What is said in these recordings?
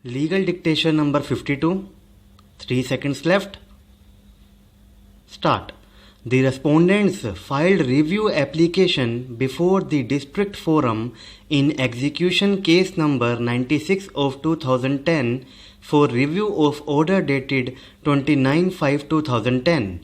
Legal dictation number 52. 3 seconds left. Start. The respondents filed review application before the district forum in execution case number 96 of 2010 for review of order dated 29/5/2010.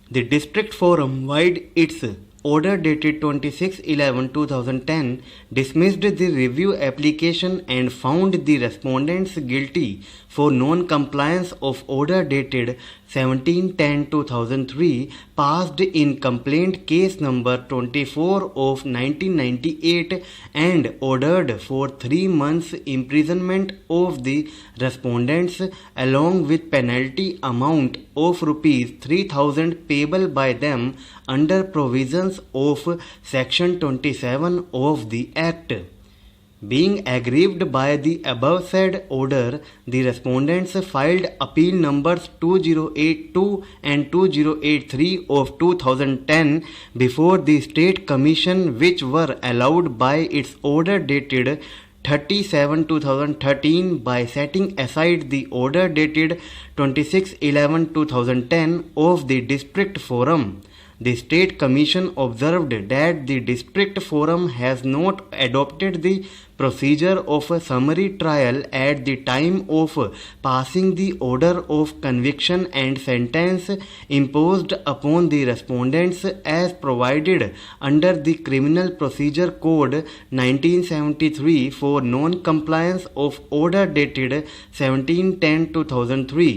The district forum, vide its order dated 26/11/2010, dismissed the review application and found the respondents guilty for non-compliance of order dated 17/10/2003 passed in complaint case number 24 of 1998 and ordered for 3 months imprisonment of the respondents along with penalty amount of rupees 3,000 payable by them under provisions of section 27 of the Act. Being aggrieved by the above said order, the respondents filed appeal numbers 2082 and 2083 of 2010 before the State Commission, which were allowed by its order dated 30/7/2013 by setting aside the order dated 26/11/2010 of the District Forum. The State Commission observed that the District Forum has not adopted the procedure of a summary trial at the time of passing the order of conviction and sentence imposed upon the respondents as provided under the Criminal Procedure Code 1973 for non-compliance of order dated 17/10/2003.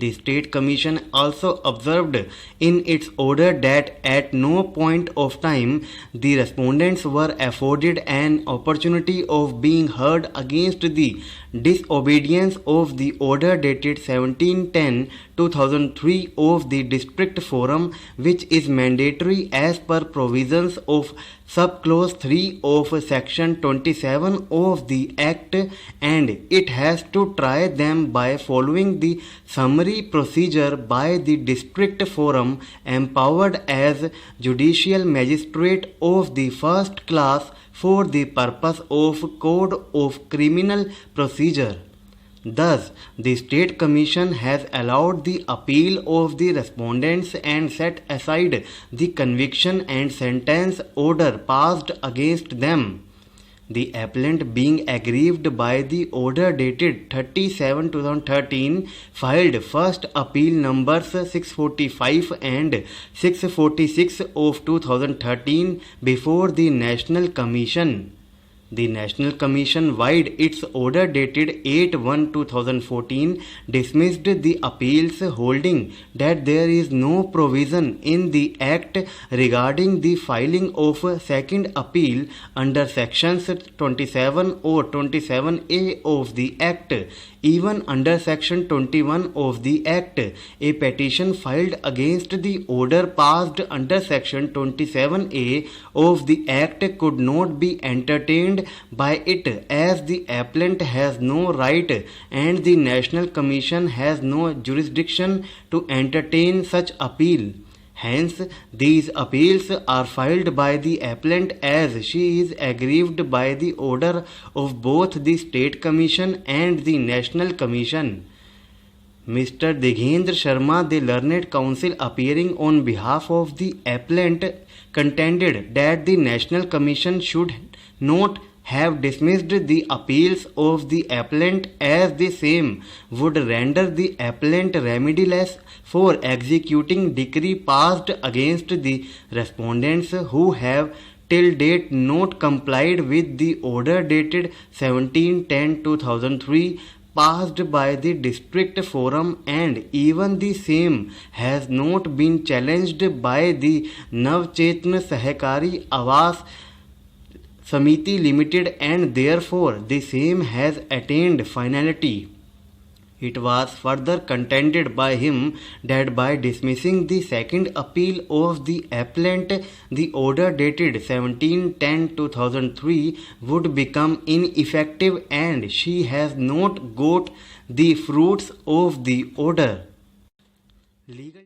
The State Commission also observed in its order that at no point of time the respondents were afforded an opportunity of being heard against the disobedience of the order dated 17/10/2003 of the District Forum, which is mandatory as per provisions of subclause 3 of section 27 of the Act, and it has to try them by following the summary procedure by the District Forum empowered as judicial magistrate of the first class for the purpose of Code of Criminal Procedure. Thus, the State Commission has allowed the appeal of the respondents and set aside the conviction and sentence order passed against them. The appellant, being aggrieved by the order dated 30/7/2013, filed first appeal numbers 645 and 646 of 2013 before the National Commission. The National Commission, vide its order dated 8/1/2014, dismissed the appeals, holding that there is no provision in the Act regarding the filing of a second appeal under sections 27 or 27A of the Act. Even under section 21 of the Act, a petition filed against the order passed under section 27A of the Act could not be entertained by it, as the appellant has no right and the National Commission has no jurisdiction to entertain such appeal. Hence, these appeals are filed by the appellant as she is aggrieved by the order of both the State Commission and the National Commission. Mr. Dighendra Sharma, the learned counsel appearing on behalf of the appellant, contended that the National Commission should not have dismissed the appeals of the appellant, as the same would render the appellant remediless for executing decree passed against the respondents who have till date not complied with the order dated 17/10/2003 passed by the District Forum, and even the same has not been challenged by the Navchetna Sahakari Awas Samiti Limited, and therefore the same has attained finality. It was further contended by him that by dismissing the second appeal of the appellant, the order dated 17/10/2003 would become ineffective, and she has not got the fruits of the order. Legal